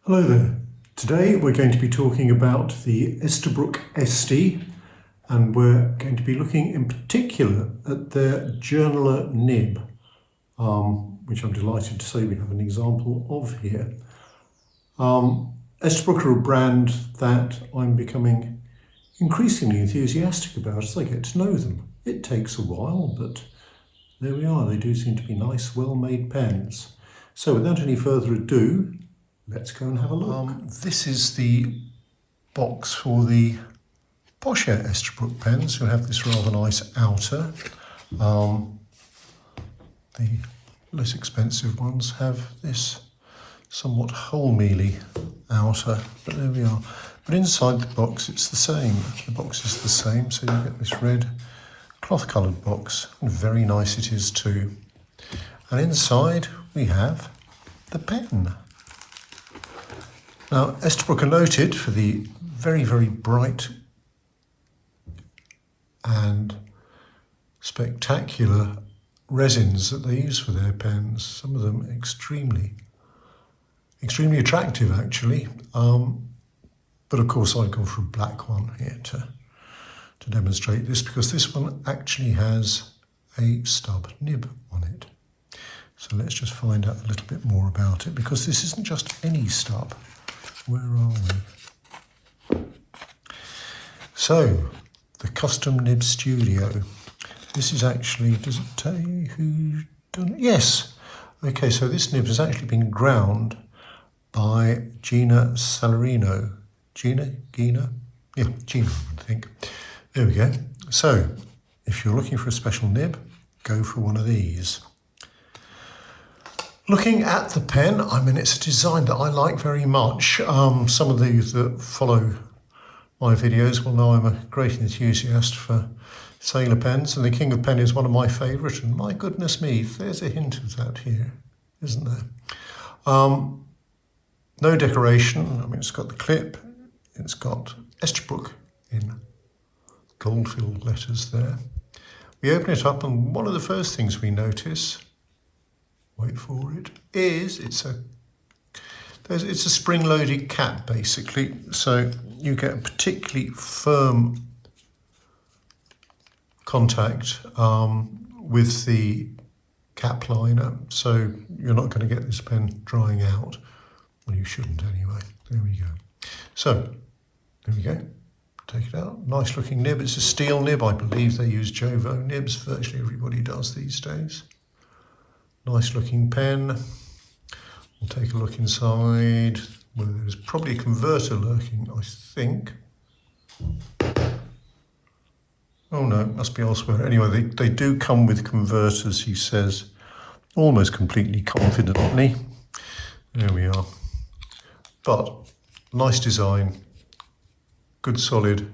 Hello there. Today we're going to be talking about the Esterbrook Esty, and we're going to be looking in particular at their journaler nib, which I'm delighted to say we have an example of here. Esterbrook are a brand that I'm becoming increasingly enthusiastic about as I get to know them. It takes a while, but there we are. They do seem to be nice, well-made pens. So without any further ado, let's go and have a look. This is the box for the Posher Esterbrook pens, who have this rather nice outer. The less expensive ones have this somewhat wholemealy outer, but there we are. But inside the box it's the same. The box is the same, so you get this red cloth-coloured box, and very nice it is too. And inside we have the pen. Now, Esterbrook are noted for the very, very bright and spectacular resins that they use for their pens. Some of them extremely attractive, actually. But of course, I've gone for a black one here to demonstrate this, because this one actually has a stub nib on it. So let's just find out a little bit more about it, because this isn't just any stub. Where are we? So, the Custom Nib Studio. This is actually, does it tell you who's done it? Yes. Okay, so this nib has actually been ground by Gina Salarino. Gina, I think. There we go. So, if you're looking for a special nib, go for one of these. Looking at the pen, I mean, it's a design that I like very much. Some of these that follow my videos will know I'm a great enthusiast for sailor pens, and the King of Pen is one of my favourite, and my goodness me, there's a hint of that here, isn't there? No decoration. I mean, it's got the clip, it's got Esterbrook in gold-filled letters there. We open it up, and one of the first things we notice, wait for it, is it's a spring-loaded cap, basically. So you get a particularly firm contact with the cap liner, so you're not going to get this pen drying out. Well, you shouldn't anyway. There we go. So there we go. Take it out. Nice looking nib. It's a steel nib. I believe they use Jovo nibs. Virtually everybody does these days. Nice looking pen. We'll take a look inside. Well, there's probably a converter lurking, I think. Oh no, it must be elsewhere. Anyway, they do come with converters, he says, almost completely confidently. There we are. But nice design. Good solid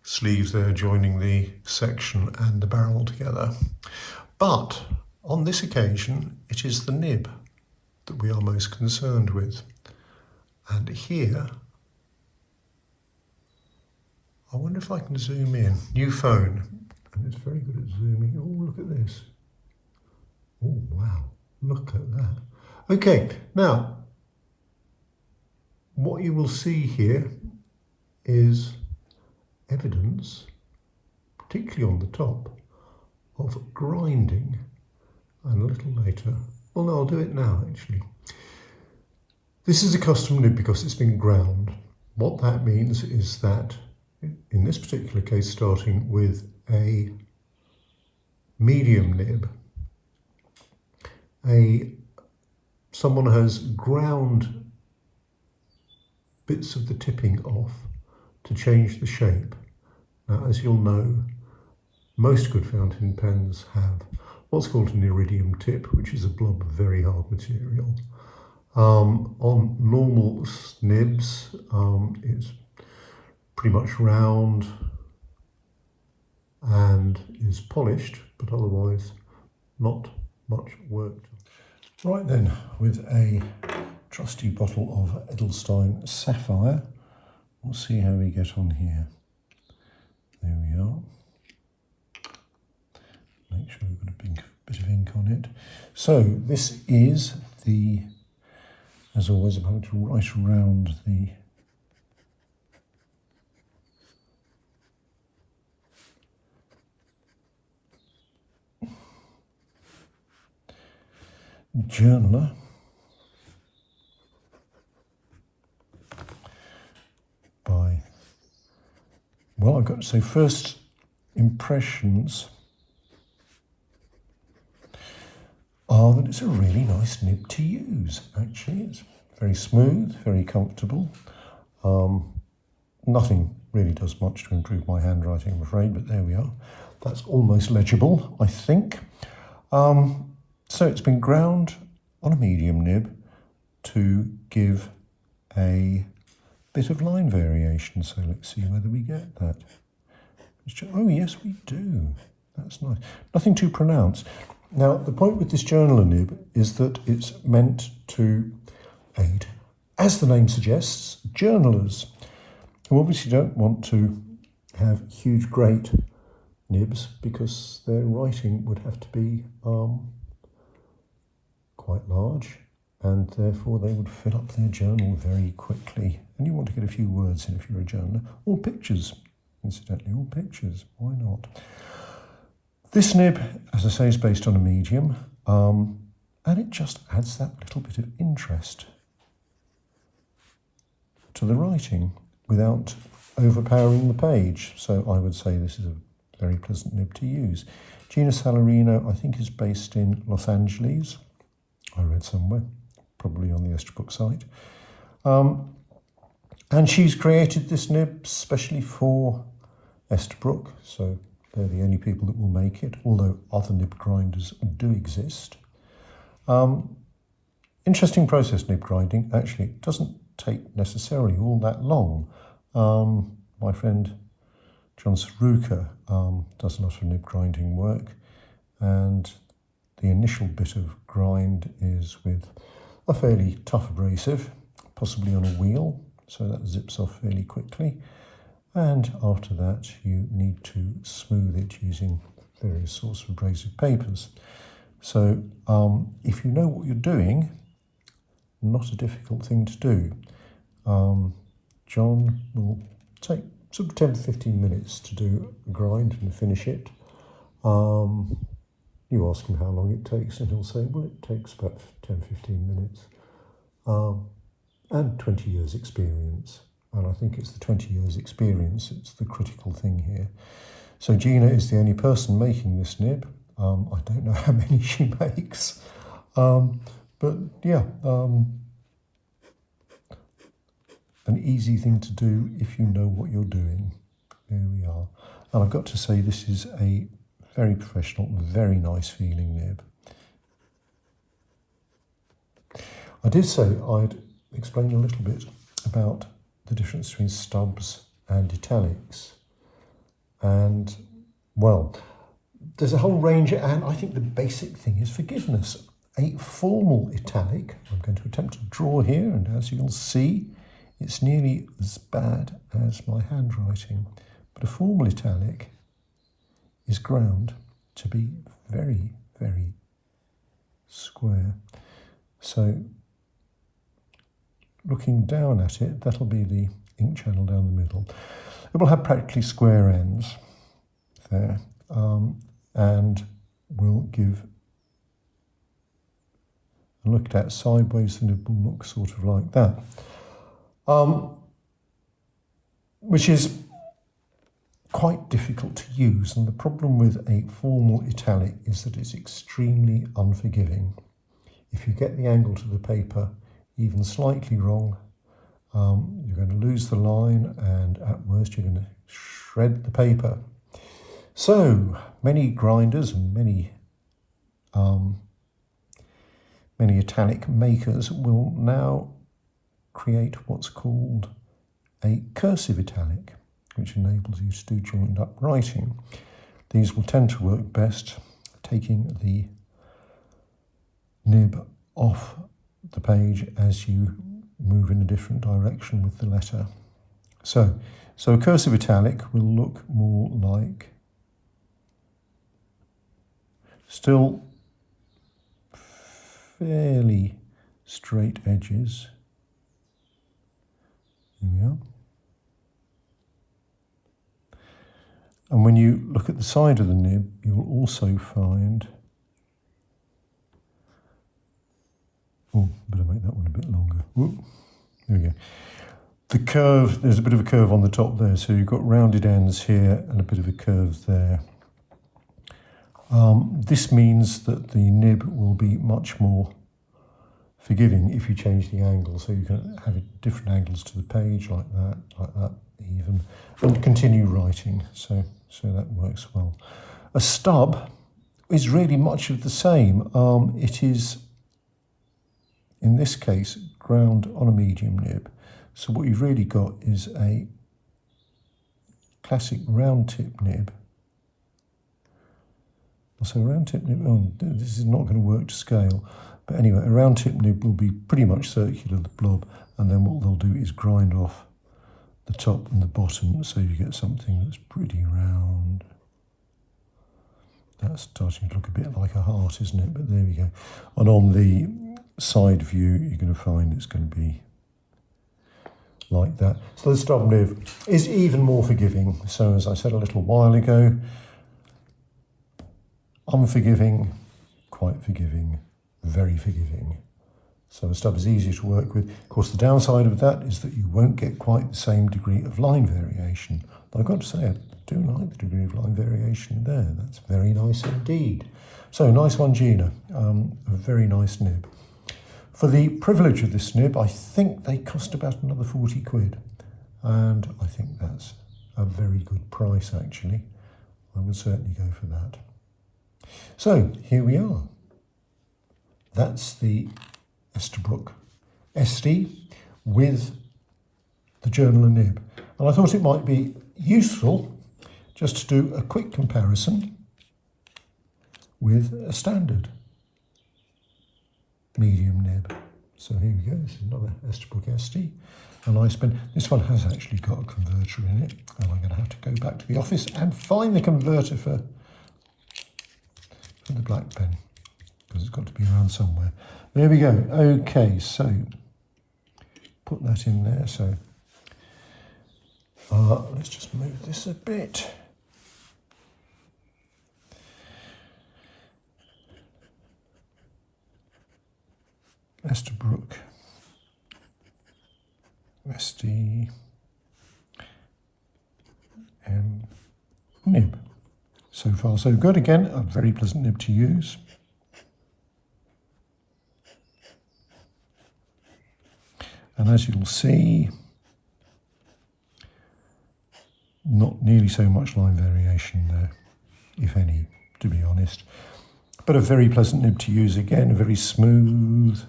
sleeve there joining the section and the barrel together. But on this occasion, it is the nib that we are most concerned with. And here, I wonder if I can zoom in. New phone, and it's very good at zooming. Oh, look at this. Oh, wow, look at that. Okay, now, what you will see here is evidence, particularly on the top, of grinding. And a little later, well no, I'll do it now actually. This is a custom nib because it's been ground. What that means is that, in this particular case, starting with a medium nib, someone has ground bits of the tipping off to change the shape. Now, as you'll know, most good fountain pens have what's called an iridium tip, which is a blob of very hard material. On normal nibs, it's pretty much round and is polished, but otherwise not much work. Right then, with a trusty bottle of Edelstein Sapphire, we'll see how we get on here. There we are. Make sure we've got a bit of ink on it. So this is the As always, I'm going to write around the journaler. Well, I've got to say, first impressions are that it's a really nice nib to use, actually. It's very smooth, very comfortable. Nothing really does much to improve my handwriting, I'm afraid, but there we are. That's almost legible, I think. So it's been ground on a medium nib to give a bit of line variation. So let's see whether we get that. Oh yes, we do. That's nice. Nothing too pronounced. Now, the point with this journaler nib is that it's meant to aid, as the name suggests, journalers who obviously don't want to have huge, great nibs because their writing would have to be quite large, and therefore they would fill up their journal very quickly. And you want to get a few words in if you're a journaler, or pictures, incidentally, or pictures, why not? This nib, as I say, is based on a medium, and it just adds that little bit of interest to the writing without overpowering the page. So I would say this is a very pleasant nib to use. Gina Salarino, I think, is based in Los Angeles. I read somewhere, probably on the esterboork site. And she's created this nib specially for esterboork, so they're the only people that will make it, although other nib grinders do exist. Interesting process, nib grinding. Actually, it doesn't take necessarily all that long. My friend John Saruka does a lot of nib grinding work, and the initial bit of grind is with a fairly tough abrasive, possibly on a wheel, so that zips off fairly quickly. And after that, you need to smooth it using various sorts of abrasive papers. So if you know what you're doing, not a difficult thing to do. John will take sort of 10 to 15 minutes to do a grind and finish it. You ask him how long it takes and he'll say, well, it takes about 10, 15 minutes. And 20 years experience. And I think it's the 20 years experience, it's the critical thing here. So Gina is the only person making this nib. I don't know how many she makes. But yeah, an easy thing to do if you know what you're doing. There we are. And I've got to say, this is a very professional, very nice feeling nib. I did say I'd explain a little bit about the difference between stubs and italics. And, well, there's a whole range, and I think the basic thing is forgiveness. A formal italic, I'm going to attempt to draw here, and as you'll see, it's nearly as bad as my handwriting. But a formal italic is ground to be very, very square. So looking down at it, that'll be the ink channel down the middle. It will have practically square ends there, and will give, looked at sideways, the nib will look sort of like that, which is quite difficult to use. And the problem with a formal italic is that it's extremely unforgiving. If you get the angle to the paper even slightly wrong, you're going to lose the line, and at worst you're going to shred the paper. So many grinders and many italic makers will now create what's called a cursive italic, which enables you to do joined up writing. These will tend to work best taking the nib off the page as you move in a different direction with the letter. So a cursive italic will look more like, still fairly straight edges. There we are. And when you look at the side of the nib, you'll also find, oh, better make that one a bit longer. Whoop. There we go. The curve, there's a bit of a curve on the top there, so you've got rounded ends here and a bit of a curve there. This means that the nib will be much more forgiving if you change the angle, so you can have different angles to the page, like that even, and continue writing, so that works well. A stub is really much of the same. It is, in this case, ground on a medium nib. So what you've really got is a classic round tip nib. So a round tip nib, oh, this is not going to work to scale. But anyway, a round tip nib will be pretty much circular, the blob, and then what they'll do is grind off the top and the bottom, so you get something that's pretty round. That's starting to look a bit like a heart, isn't it? But there we go. And on the side view, you're going to find it's going to be like that. So the stub nib is even more forgiving. So as I said a little while ago, unforgiving, quite forgiving, very forgiving. So a stub is easier to work with. Of course, the downside of that is that you won't get quite the same degree of line variation. But I've got to say, I do like the degree of line variation there. That's very nice indeed. So nice one, Gina. A very nice nib. For the privilege of this nib, I think they cost about another 40 quid. And I think that's a very good price, actually. I would certainly go for that. So here we are. That's the Esterbrook SD with the journaler nib. And I thought it might be useful just to do a quick comparison with a standard medium nib. So here we go, this is another Esterbrook SD. A nice pen. This one has actually got a converter in it, and I'm going to have to go back to the office and find the converter for the black pen, because it's got to be around somewhere. There we go. Okay, so put that in there. So let's just move this a bit. Esterbrook SD nib. So far so good. Again, a very pleasant nib to use. And as you'll see, not nearly so much line variation there, if any, to be honest. But a very pleasant nib to use again, very smooth.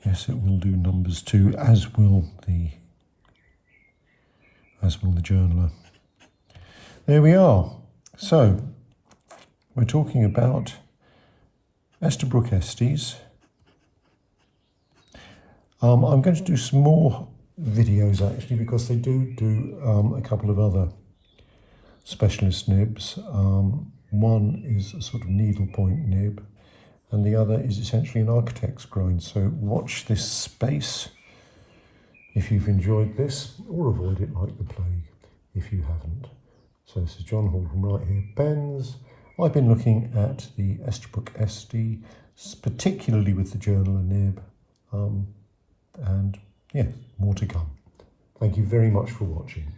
Yes, it will do numbers too, as will the journaler. There we are. So we're talking about Esterbrook Estes. I'm going to do some more videos actually, because they do a couple of other specialist nibs. One is a sort of needlepoint nib, and the other is essentially an architect's grind. So watch this space if you've enjoyed this, or avoid it like the plague if you haven't. So this is John Hall from Right Here Pens. I've been looking at the Esterbrook SD, particularly with the journaler nib, and yeah, more to come. Thank you very much for watching.